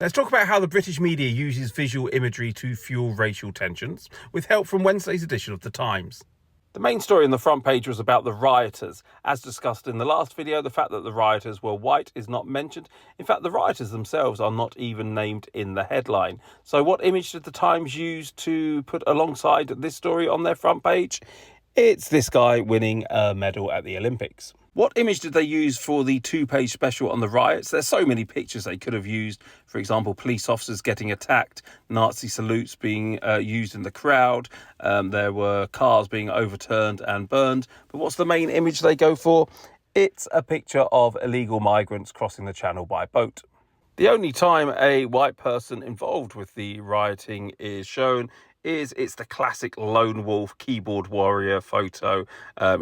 Let's talk about how the British media uses visual imagery to fuel racial tensions, with help from Wednesday's edition of The Times. The main story on the front page was about the rioters. As discussed in the last video, the fact that the rioters were white is not mentioned. In fact, the rioters themselves are not even named in the headline. So what image did the Times use to put alongside this story on their front page? It's this guy winning a medal at the Olympics. What image did they use for the two-page special on the riots? There's so many pictures they could have used. For example, police officers getting attacked, Nazi salutes being used in the crowd. There were cars being overturned and burned. But what's the main image they go for? It's a picture of illegal migrants crossing the channel by boat. The only time a white person involved with the rioting is shown it's the classic lone wolf keyboard warrior photo.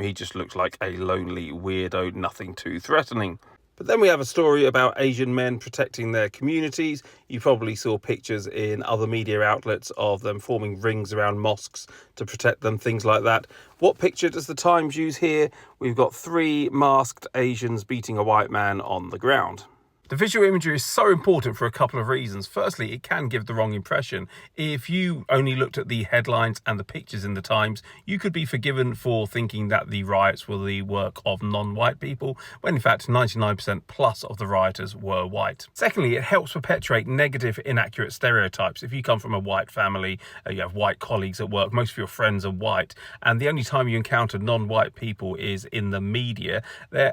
He just looks like a lonely weirdo, nothing too threatening. But then we have a story about Asian men protecting their communities. You probably saw pictures in other media outlets of them forming rings around mosques to protect them, things like that. What picture does the Times use here? We've got 3 masked Asians beating a white man on the ground. The visual imagery is so important for a couple of reasons. Firstly, it can give the wrong impression. If you only looked at the headlines and the pictures in the Times, you could be forgiven for thinking that the riots were the work of non-white people, when in fact 99% plus of the rioters were white. Secondly, it helps perpetuate negative, inaccurate stereotypes. If you come from a white family, you have white colleagues at work, most of your friends are white, and the only time you encounter non-white people is in the media,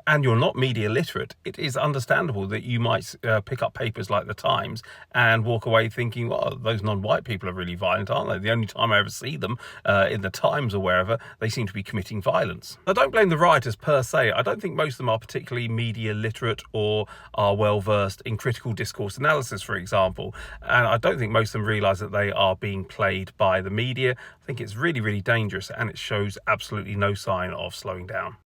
and you're not media literate, it is understandable that you might pick up papers like the Times and walk away thinking, well, those non-white people are really violent, aren't they? The only time I ever see them in the Times or wherever, they seem to be committing violence. I don't blame the rioters per se. I don't think most of them are particularly media literate or are well versed in critical discourse analysis, for example. And I don't think most of them realise that they are being played by the media. I think it's really, really dangerous, and it shows absolutely no sign of slowing down.